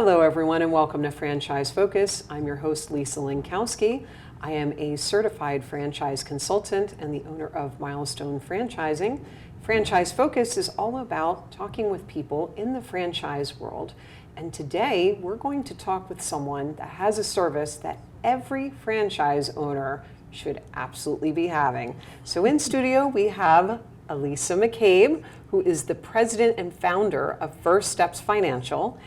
Hello everyone and welcome to Franchise Focus. I'm your host Lisa Linkowski. I am a certified franchise consultant and the owner of Milestone Franchising. Franchise Focus is all about talking with people in the franchise world. And today we're going to talk with someone that has a service that every franchise owner should absolutely be having. So in studio we have Alisa McCabe, who is the president and founder of First Steps Financial.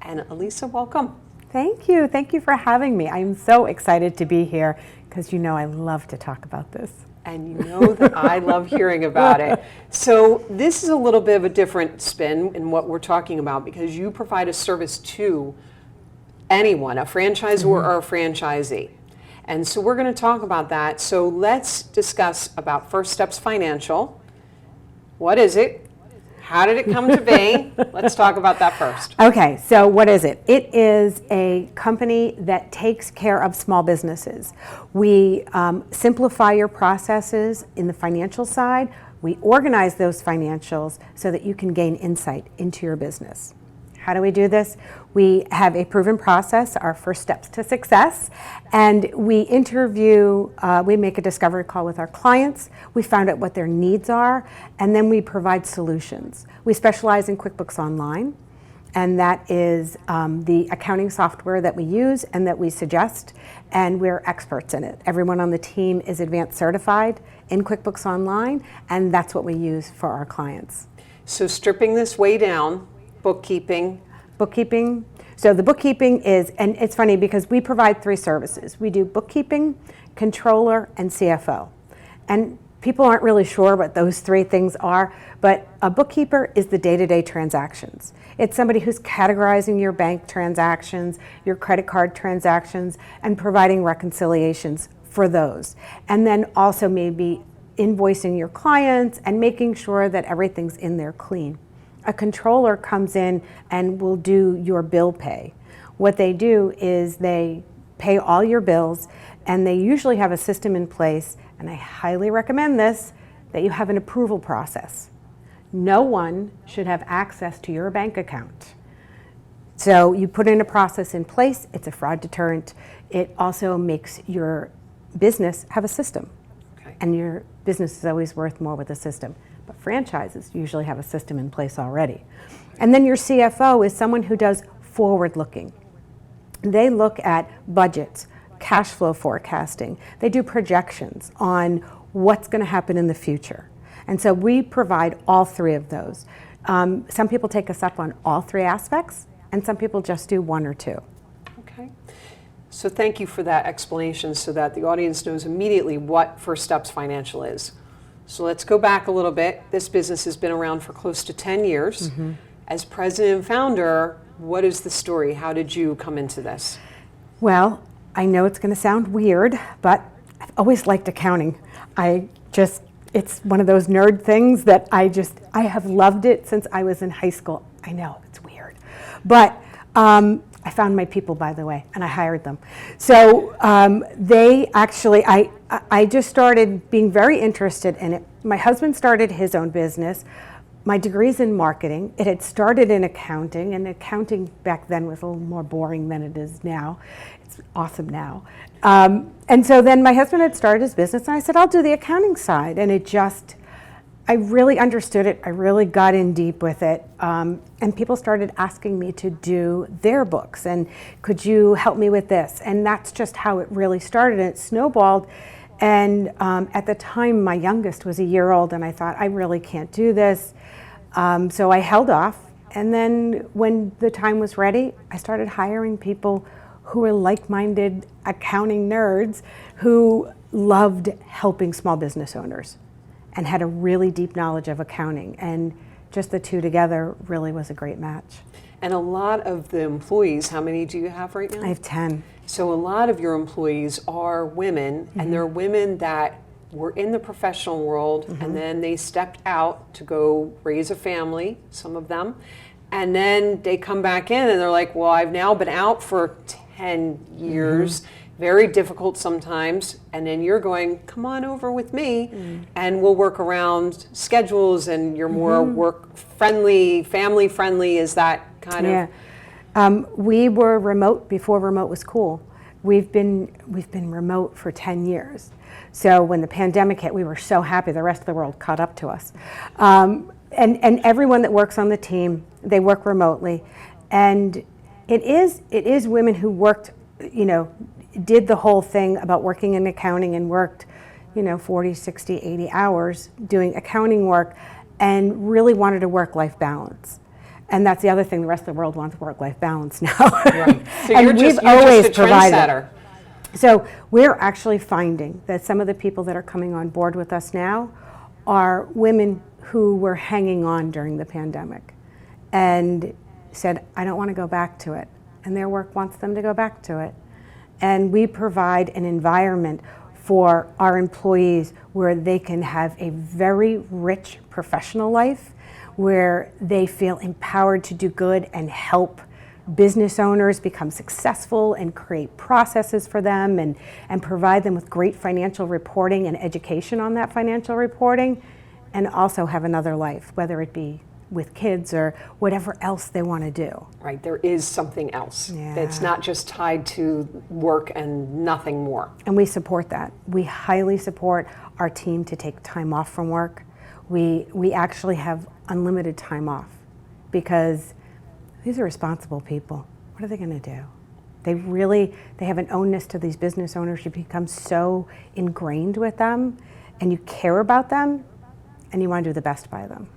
And Alisa, welcome. Thank you. Thank you for having me. I'm so excited to be here because you know I love to talk about this. And you know that I love hearing about it. So this is a little bit of a different spin in what we're talking about because you provide a service to anyone, a franchisor or a franchisee. And so we're going to talk about that. So let's discuss about First Steps Financial. What is it? How did it come to be? Let's talk about that first. Okay, so what is it? It is a company that takes care of small businesses. We simplify your processes in the financial side. We organize those financials so that you can gain insight into your business. How do we do this? We have a proven process, our first steps to success, and we interview, we make a discovery call with our clients, we find out what their needs are, and then we provide solutions. We specialize in QuickBooks Online, and that is the accounting software that we use and that we suggest, and we're experts in it. Everyone on the team is advanced certified in QuickBooks Online, and that's what we use for our clients. So stripping this way down, bookkeeping. So the bookkeeping is, and it's funny because we provide three services. We do bookkeeping, controller, and CFO. And people aren't really sure what those three things are, but a bookkeeper is the day-to-day transactions. It's somebody who's categorizing your bank transactions, your credit card transactions, and providing reconciliations for those. And then also maybe invoicing your clients and making sure that everything's in there clean. A controller comes in and will do your bill pay. What they do is they pay all your bills, and they usually have a system in place, and I highly recommend this, that you have an approval process. No one should have access to your bank account. So you put in a process in place, it's a fraud deterrent. It also makes your business have a system. Okay. And your business is always worth more with a system. But franchises usually have a system in place already. And then your CFO is someone who does forward looking. They look at budgets, cash flow forecasting. They do projections on what's going to happen in the future. And so we provide all three of those. Some people take us up on all three aspects, and some people just do one or two. Okay. So thank you for that explanation so that the audience knows immediately what First Steps Financial is. So let's go back a little bit. This business has been around for close to 10 years. Mm-hmm. As president and founder, what is the story? How did you come into this? Well, I know it's going to sound weird, but I've always liked accounting. It's one of those nerd things that I have loved it since I was in high school. I know, it's weird. But I found my people, by the way, and I hired them. So I just started being very interested in it. My husband started his own business. My degree's in marketing. It had started in accounting, and accounting back then was a little more boring than it is now. It's awesome now. And so then my husband had started his business, and I said, I'll do the accounting side. And I really understood it. I really got in deep with it. And people started asking me to do their books. And could you help me with this? And that's just how it really started. And it snowballed. And at the time, my youngest was a year old. And I thought, I really can't do this. So I held off. And then when the time was ready, I started hiring people who were like-minded accounting nerds who loved helping small business owners and had a really deep knowledge of accounting. And just the two together really was a great match. And a lot of the employees, how many do you have right now? I have 10. So a lot of your employees are women, mm-hmm. and they're women that were in the professional world, mm-hmm. and then they stepped out to go raise a family, some of them, and then they come back in and they're like, well, I've now been out for 10 years, mm-hmm. very difficult sometimes, and then you're going, come on over with me, and we'll work around schedules, and you're more work-friendly, family-friendly. Is that kind of We were remote before remote was cool. We've been remote for 10 years. So when the pandemic hit, we were so happy the rest of the world caught up to us. And everyone that works on the team, they work remotely. And it is women who worked, did the whole thing about working in accounting and worked, 40, 60, 80 hours doing accounting work and really wanted a work-life balance. And that's the other thing, the rest of the world wants work-life balance now. Right. So and you're we've just always a provided trendsetter. So we're actually finding that some of the people that are coming on board with us now are women who were hanging on during the pandemic and said, I don't want to go back to it. And their work wants them to go back to it. And we provide an environment for our employees where they can have a very rich professional life, where they feel empowered to do good and help business owners become successful and create processes for them and provide them with great financial reporting and education on that financial reporting, and also have another life, whether it be with kids or whatever else they want to do. Right, there is something else. Yeah. That's not just tied to work and nothing more. And we support that. We highly support our team to take time off from work. We actually have unlimited time off because these are responsible people. What are they going to do? They have an ownness to these business owners. You become so ingrained with them and you care about them and you want to do the best by them.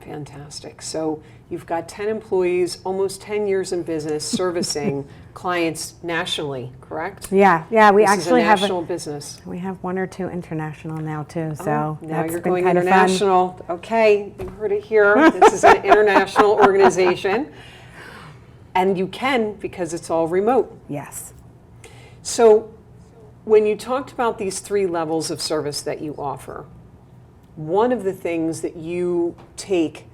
Fantastic. So you've got 10 employees, almost 10 years in business, servicing clients nationally, correct? Yeah. We This actually is a have national business. We have one or two international now too. So Now that's you're been going kind international. Of fun. Okay, you heard it here. This is an international organization. And you can because it's all remote. Yes. So when you talked about these 3 levels of service that you offer, one of the things that you take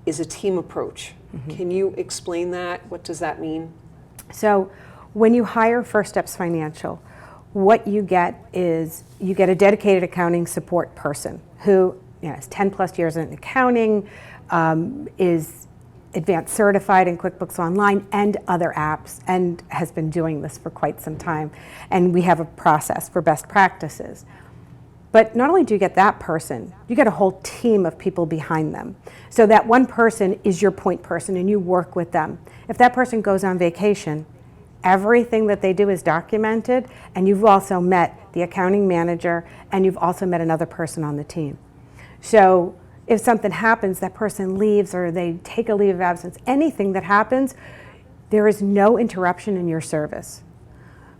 is a team approach. Mm-hmm. Can you explain that? What does that mean? So when you hire First Steps Financial, what you get is you get a dedicated accounting support person who has 10 plus years in accounting, is advanced certified in QuickBooks Online and other apps, and has been doing this for quite some time. And we have a process for best practices. But not only do you get that person, you get a whole team of people behind them. So that one person is your point person and you work with them. If that person goes on vacation, everything that they do is documented, and you've also met the accounting manager and you've also met another person on the team. So if something happens, that person leaves or they take a leave of absence, anything that happens, there is no interruption in your service.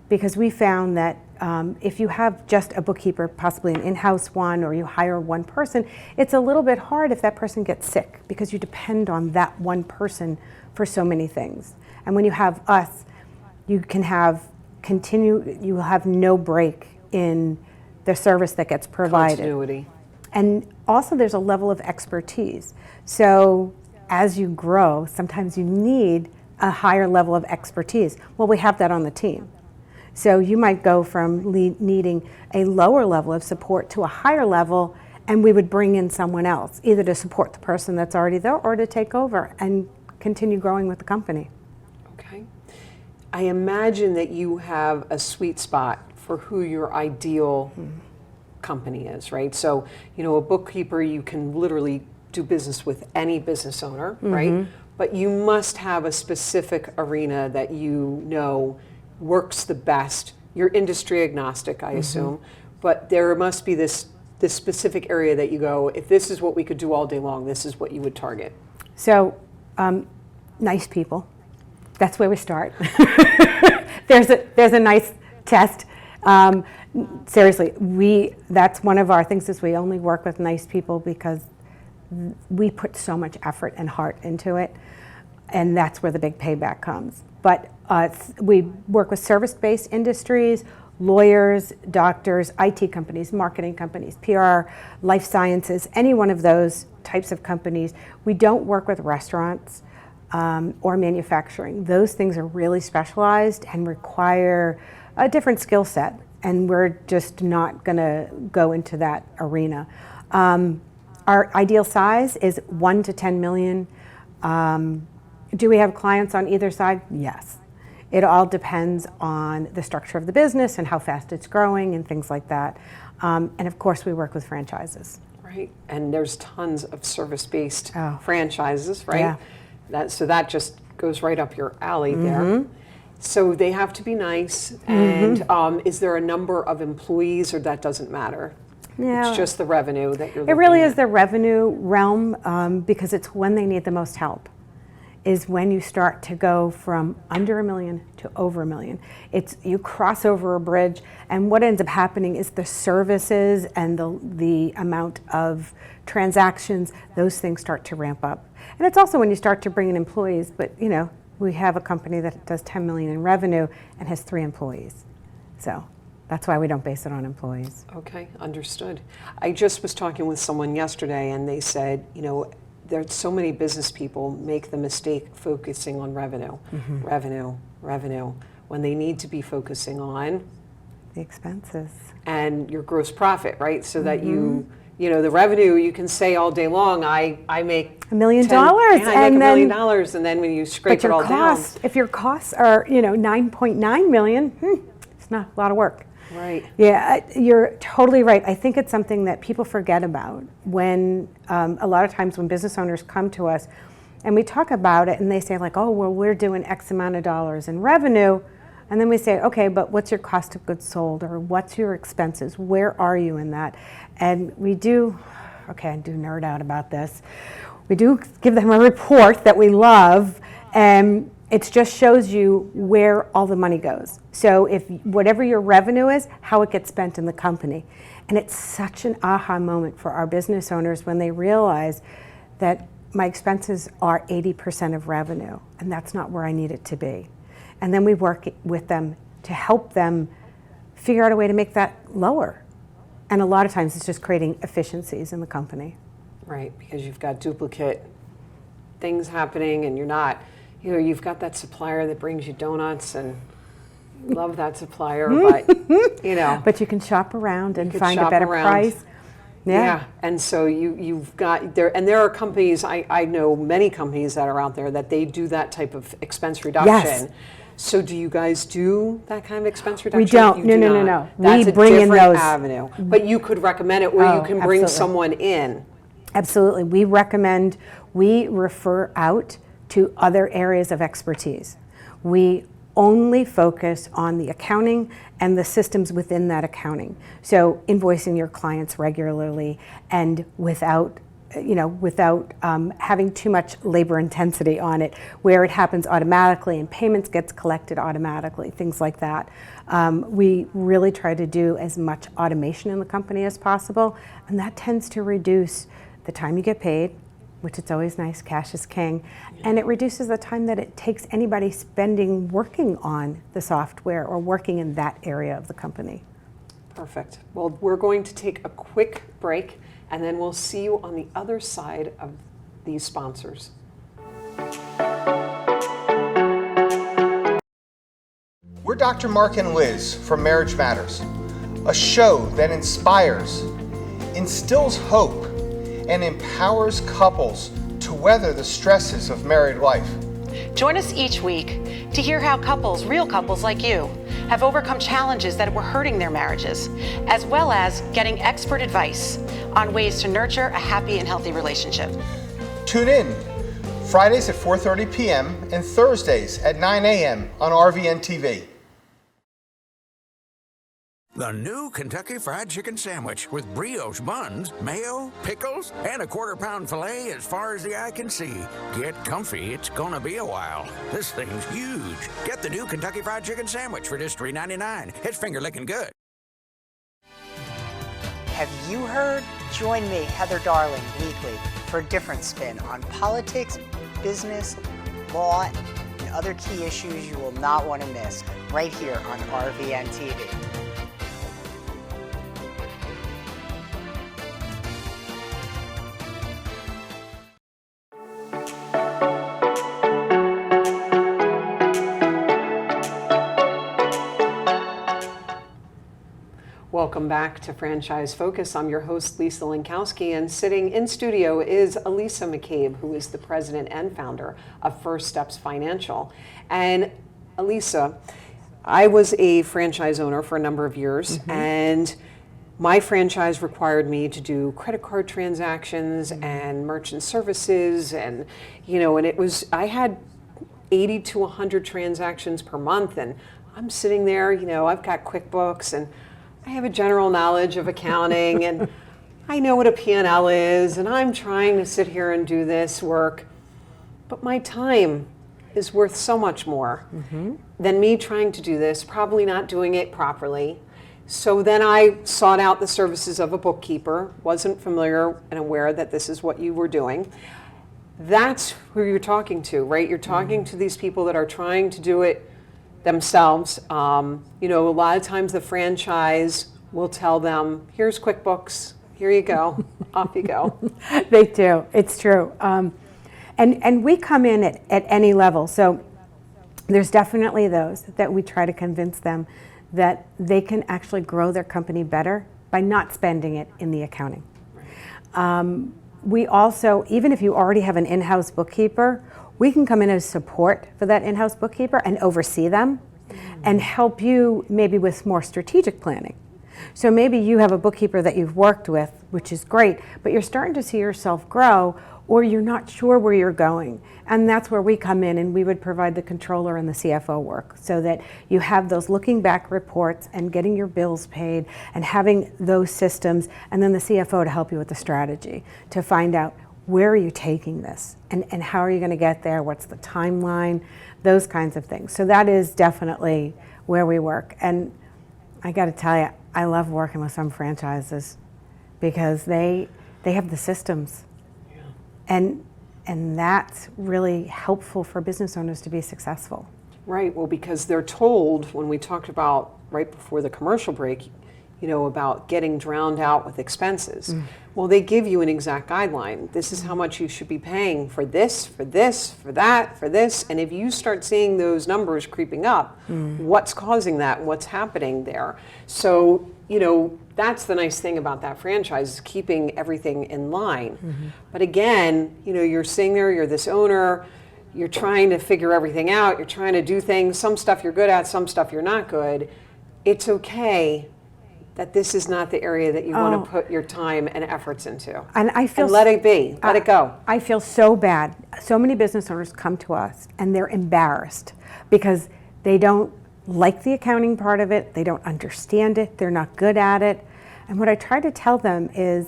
Because we found that if you have just a bookkeeper, possibly an in-house one, or you hire one person, it's a little bit hard if that person gets sick because you depend on that one person for so many things. And when you have us, you can you will have no break in the service that gets provided. Continuity. And also there's a level of expertise. So as you grow, sometimes you need a higher level of expertise. Well, we have that on the team. So you might go from needing a lower level of support to a higher level, and we would bring in someone else, either to support the person that's already there or to take over and continue growing with the company. Okay. I imagine that you have a sweet spot for who your ideal company is, right? So, a bookkeeper, you can literally do business with any business owner, right? But you must have a specific arena that works the best. You're industry agnostic, I assume, but there must be this specific area that you go, if this is what we could do all day long, this is what you would target. So, nice people. That's where we start. There's a nice test. Seriously, that's one of our things is we only work with nice people because we put so much effort and heart into it, and that's where the big payback comes. But we work with service-based industries, lawyers, doctors, IT companies, marketing companies, PR, life sciences, any one of those types of companies. We don't work with restaurants or manufacturing. Those things are really specialized and require a different skill set, and we're just not going to go into that arena. Our ideal size is 1 to 10 million. Do we have clients on either side? Yes. It all depends on the structure of the business and how fast it's growing and things like that. And of course, we work with franchises. Right, and there's tons of service-based Oh. franchises, right? Yeah. So that just goes right up your alley there. So they have to be nice, and is there a number of employees, or that doesn't matter? Yeah. It's just the revenue that you're It looking really at. is the revenue realm because it's when they need the most help. Is when you start to go from under $1 million to over $1 million. It's you cross over a bridge, and what ends up happening is the services and the amount of transactions, those things start to ramp up. And it's also when you start to bring in employees. But you know, we have a company that does $10 million in revenue and has 3 employees, so that's why we don't base it on employees. Okay, understood. I just was talking with someone yesterday, and they said, you know, there's so many business people make the mistake focusing on revenue, revenue, when they need to be focusing on The expenses. and your gross profit, right? So that you know, the revenue, you can say all day long, I make $1 million, yeah, I make and $1 million, then, and then when you scrape but it your all costs, if your costs are, you know, 9.9 million, it's not a lot of work. down, right? Yeah, you're totally right. I think it's something that people forget about when a lot of times when business owners come to us and we talk about it and they say like, oh, well, we're doing X amount of dollars in revenue. And then we say, okay, but what's your cost of goods sold, or what's your expenses? Where are you in that? And we do, okay, I do nerd out about this. We do give them a report that we love, and it just shows you where all the money goes. So if whatever your revenue is, how it gets spent in the company. And it's such an aha moment for our business owners when they realize that my expenses are 80% of revenue, and that's not where I need it to be. And then we work with them to help them figure out a way to make that lower. And a lot of times it's just creating efficiencies in the company. Right, because you've got duplicate things happening, and you're not, you know, you've got that supplier that brings you donuts, and you love that supplier, but, you know. But you can shop around and could find a shop better around. price. Yeah, and so you've got there, and there are companies, I know many companies that are out there that they do that type of expense reduction. Yes. So do you guys do that kind of expense reduction? We don't. You No, do no, no, not. no. That's We a bring in different those. avenue. But you could recommend it where you Oh, can bring absolutely. someone in. Absolutely. We recommend, we refer out to other areas of expertise. We only focus on the accounting and the systems within that accounting. So invoicing your clients regularly and without having too much labor intensity on it, where it happens automatically and payments gets collected automatically, things like that. We really try to do as much automation in the company as possible, and that tends to reduce the time you get paid, which it's always nice, cash is king, and it reduces the time that it takes anybody spending working on the software or working in that area of the company. Perfect. Well, we're going to take a quick break, and then we'll see you on the other side of these sponsors. We're Dr. Mark and Liz from Marriage Matters, a show that inspires, instills hope, and empowers couples to weather the stresses of married life. Join us each week to hear how couples, real couples like you, have overcome challenges that were hurting their marriages, as well as getting expert advice on ways to nurture a happy and healthy relationship. Tune in Fridays at 4:30 p.m. and Thursdays at 9 a.m. on RVN TV. The new Kentucky Fried Chicken Sandwich with brioche buns, mayo, pickles, and a quarter-pound filet as far as the eye can see. Get comfy, it's gonna be a while. This thing's huge. Get the new Kentucky Fried Chicken Sandwich for just $3.99. It's finger-licking good. Have you heard? Join me, Heather Darling, weekly for a different spin on politics, business, law, and other key issues you will not want to miss right here on RVN TV. Welcome back to Franchise Focus. I'm your host, Lisa Lankowski, and sitting in studio is Alisa McCabe, who is the president and founder of First Steps Financial. And Alisa, I was a franchise owner for a number of years, and my franchise required me to do credit card transactions and merchant services, and I had 80 to 100 transactions per month, and I'm sitting there, I've got QuickBooks, and I have a general knowledge of accounting, and I know what a P&L is, and I'm trying to sit here and do this work, but my time is worth so much more than me trying to do this, probably not doing it properly. So then I sought out the services of a bookkeeper, wasn't familiar and aware that this is what you were doing. That's who you're talking to, right? You're talking to these people that are trying to do it themselves. A lot of times the franchise will tell them, here's QuickBooks, here you go, off you go. They do, it's true. And we come in at any level. So there's definitely those that we try to convince them that they can actually grow their company better by not spending it in the accounting. We also, even if you already have an in-house bookkeeper, we can come in as support for that in-house bookkeeper and oversee them and help you maybe with more strategic planning. So maybe you have a bookkeeper that you've worked with, which is great, but you're starting to see yourself grow, or you're not sure where you're going. And that's where we come in, and we would provide the controller and the CFO work so that you have those looking back reports and getting your bills paid and having those systems, and then the CFO to help you with the strategy to find out where are you taking this and how are you going to get there, what's the timeline, those kinds of things. So that is definitely where we work. And I got to tell you, I love working with some franchises because they have the systems. And that's really helpful for business owners to be successful. Right, well, because they're told, when we talked about right before the commercial break, about getting drowned out with expenses. Well, they give you an exact guideline. This is how much you should be paying for this, for this, for that, for this. And if you start seeing those numbers creeping up, what's causing that? What's happening there? So, that's the nice thing about that franchise, is keeping everything in line. But again, you're sitting there, you're this owner, you're trying to figure everything out, you're trying to do things, some stuff you're good at, some stuff you're not good. It's okay that this is not the area that you want to put your time and efforts into. And I feel, and let it be, let it go. I feel so bad. So many business owners come to us and they're embarrassed because they don't like the accounting part of it, they don't understand it, they're not good at it. And what I try to tell them is,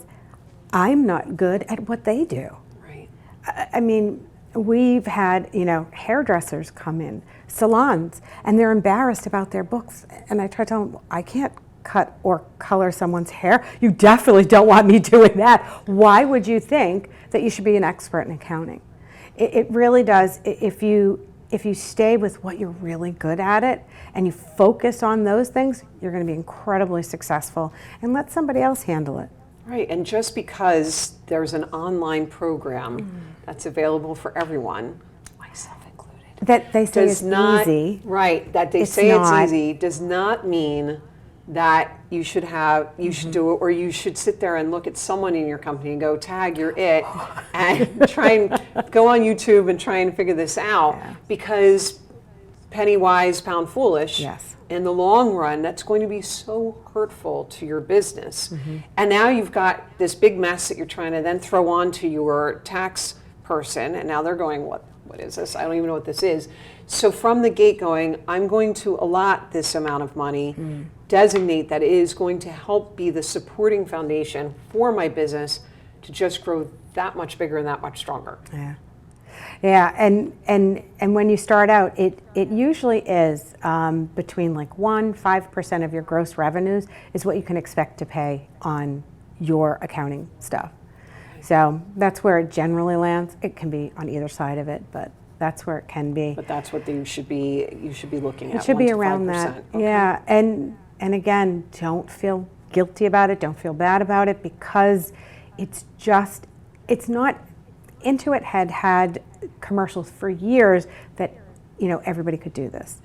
I'm not good at what they do. Right. I mean, we've had, hairdressers come in, salons, and they're embarrassed about their books. And I try to tell them, I can't cut or color someone's hair. You definitely don't want me doing that. Why would you think that you should be an expert in accounting? It really does. If you stay with what you're really good at it and you focus on those things, you're going to be incredibly successful, and let somebody else handle it. Right, and just because there's an online program that's available for everyone, myself included, that they say it's easy. Right, that they say it's easy does not mean that you should do it, or you should sit there and look at someone in your company and go, tag, you're it, and try and go on YouTube and try and figure this out, because penny wise, pound foolish. Yes. In the long run, that's going to be so hurtful to your business. And now you've got this big mess that you're trying to then throw on to your tax person, and now they're going, what is this? I don't even know what this is. So from the gate going, I'm going to allot this amount of money, designate that it is going to help be the supporting foundation for my business to just grow that much bigger and that much stronger. Yeah, and when you start out, it usually is between like 1-5% of your gross revenues is what you can expect to pay on your accounting stuff. So that's where it generally lands. It can be on either side of it, but that's where it can be. But that's what you should be looking at. It should be 1 to around 5%. that. Okay. Yeah, and again, don't feel guilty about it. Don't feel bad about it, because it's not. Intuit had commercials for years that everybody could do this.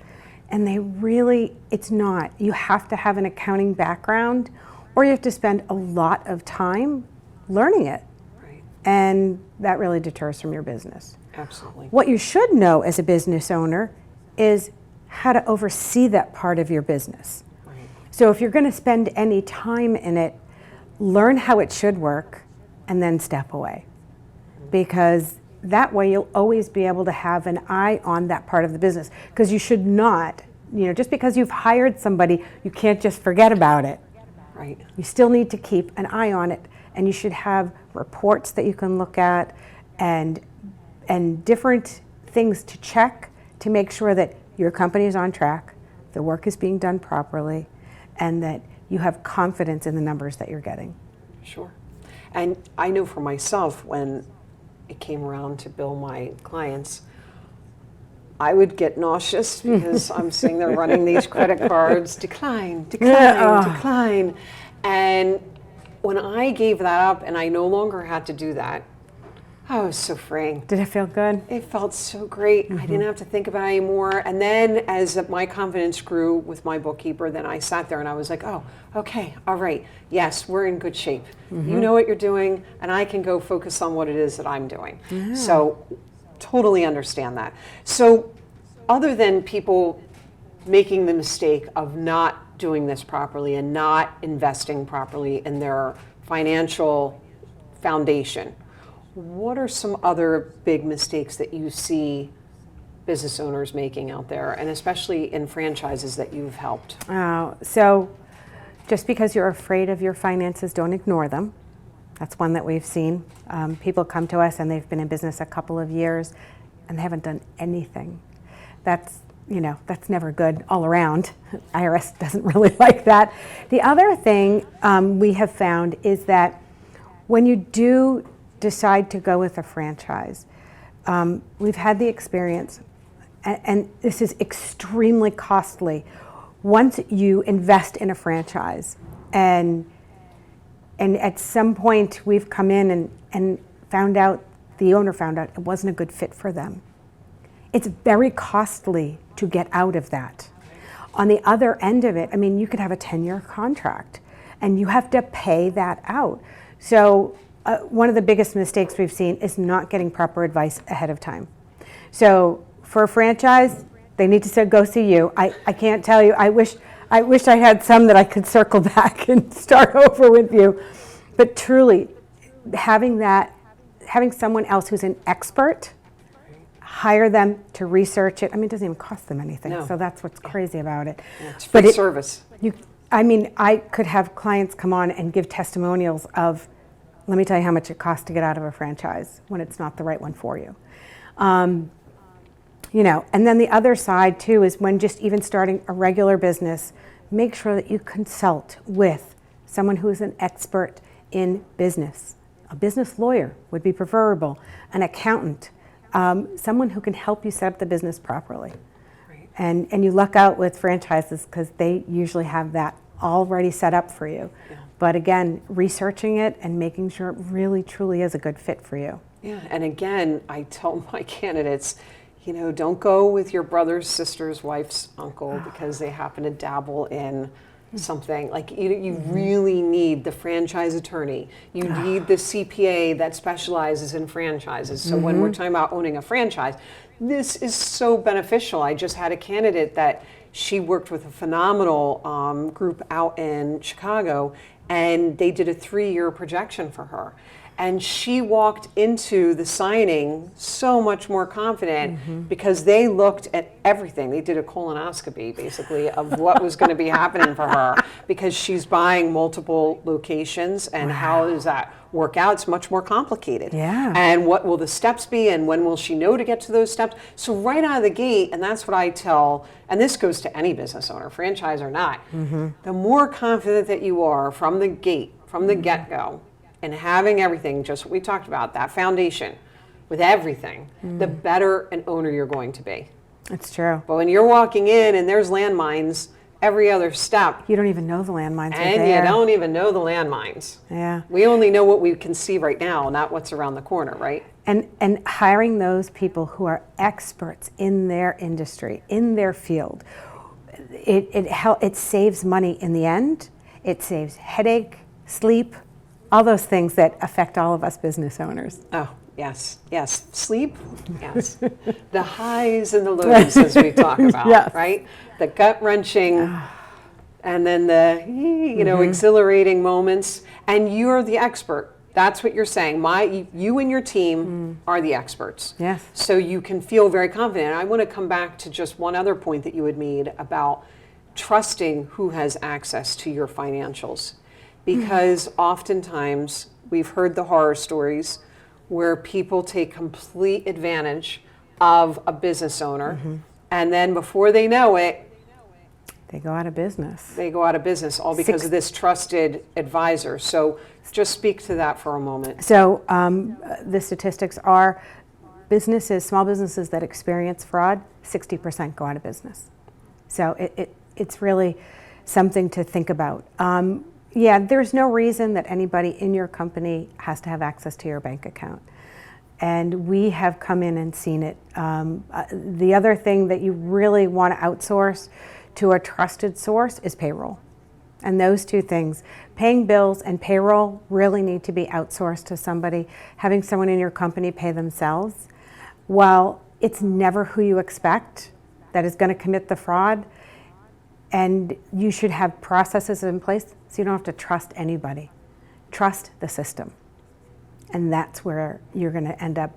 And they really, it's not. You have to have an accounting background, or you have to spend a lot of time learning it. Right. And that really deters from your business. Absolutely. What you should know as a business owner is how to oversee that part of your business. Right. So if you're going to spend any time in it, learn how it should work and then step away. Because that way you'll always be able to have an eye on that part of the business. Because you should not, just because you've hired somebody, you can't just forget about it. Right. You still need to keep an eye on it, and you should have reports that you can look at and different things to check to make sure that your company is on track, the work is being done properly, and that you have confidence in the numbers that you're getting. Sure. And I know for myself, when it came around to bill my clients, I would get nauseous because I'm sitting there running these credit cards, decline, decline. And when I gave that up and I no longer had to do that, I was so freeing. Did it feel good? It felt so great. I didn't have to think about it anymore. And then as my confidence grew with my bookkeeper, then I sat there and I was like, oh, okay, all right. Yes, we're in good shape. You know what you're doing, and I can go focus on what it is that I'm doing. So totally understand that. So other than people making the mistake of not doing this properly and not investing properly in their financial foundation, what are some other big mistakes that you see business owners making out there, and especially in franchises that you've helped? So just because you're afraid of your finances, don't ignore them. That's one that we've seen. People come to us and they've been in business a couple of years and they haven't done anything. That's never good all around. IRS doesn't really like that. The other thing we have found is that when you do decide to go with a franchise, we've had the experience, and this is extremely costly. Once you invest in a franchise, and at some point we've come in and the owner found out it wasn't a good fit for them. It's very costly to get out of that. On the other end of it, you could have a 10-year contract and you have to pay that out. So one of the biggest mistakes we've seen is not getting proper advice ahead of time. So for a franchise, they need to go see you. I can't tell you, I wish I had some that I could circle back and start over with you. But truly, having someone else who's an expert, hire them to research it. It doesn't even cost them anything. No. So that's what's crazy about it. Yeah, it's free service. I could have clients come on and give testimonials of, let me tell you how much it costs to get out of a franchise when it's not the right one for you. And then the other side too is when just even starting a regular business, make sure that you consult with someone who is an expert in business. A business lawyer would be preferable, an accountant, someone who can help you set up the business properly. Right. And you luck out with franchises because they usually have that already set up for you. Yeah. But again, researching it and making sure it really truly is a good fit for you. Yeah, and again, I tell my candidates, don't go with your brother's sister's wife's uncle because they happen to dabble in something. Like you really need the franchise attorney. You need the CPA that specializes in franchises. So when we're talking about owning a franchise, this is so beneficial. I just had a candidate that she worked with a phenomenal group out in Chicago, and they did a 3-year projection for her. And she walked into the signing so much more confident because they looked at everything. They did a colonoscopy, basically, of what was going to be happening for her because she's buying multiple locations. And how does that work out? It's much more complicated. Yeah. And what will the steps be? And when will she know to get to those steps? So right out of the gate, and that's what I tell, and this goes to any business owner, franchise or not, the more confident that you are from the gate, from the get-go, and having everything, just what we talked about, that foundation with everything, the better an owner you're going to be. It's true. But when you're walking in and there's landmines every other step, You don't even know the landmines are and there. you don't even know the landmines. Yeah. We only know what we can see right now, not what's around the corner, right? And hiring those people who are experts in their industry, in their field, it saves money in the end. It saves headache, sleep, all those things that affect all of us business owners. Oh, yes, yes. Sleep, yes. The highs and the lows, as we talk about, Yes. right? The gut-wrenching, and then the, exhilarating moments. And you're the expert. That's what you're saying. You and your team are the experts. Yes. So you can feel very confident. I want to come back to just one other point that you had made about trusting who has access to your financials. Because oftentimes we've heard the horror stories where people take complete advantage of a business owner, and then before they know it, They go out of business. they go out of business, all because of this trusted advisor. So just speak to that for a moment. So the statistics are small businesses that experience fraud, 60% go out of business. So it's really something to think about. There's no reason that anybody in your company has to have access to your bank account. And we have come in and seen it. The other thing that you really want to outsource to a trusted source is payroll. And those two things, paying bills and payroll, really need to be outsourced to somebody. Having someone in your company pay themselves, while it's never who you expect that is going to commit the fraud, and you should have processes in place so you don't have to trust anybody. Trust the system. And that's where you're going to end up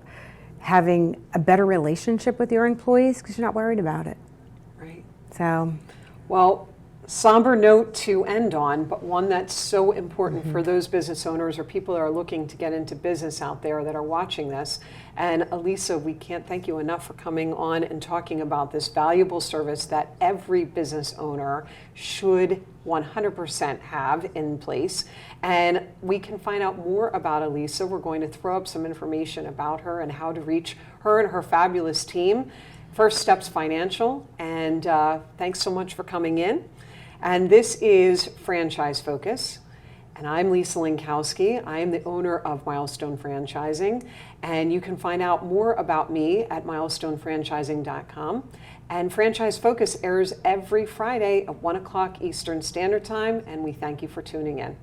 having a better relationship with your employees because you're not worried about it. Right. So, well, somber note to end on, but one that's so important for those business owners or people that are looking to get into business out there that are watching this. And Alisa, we can't thank you enough for coming on and talking about this valuable service that every business owner should 100% have in place. And we can find out more about Alisa. We're going to throw up some information about her and how to reach her and her fabulous team. First Steps Financial, and thanks so much for coming in. And this is Franchise Focus, and I'm Lisa Linkowski. I am the owner of Milestone Franchising, and you can find out more about me at milestonefranchising.com. And Franchise Focus airs every Friday at 1 o'clock Eastern Standard Time, and we thank you for tuning in.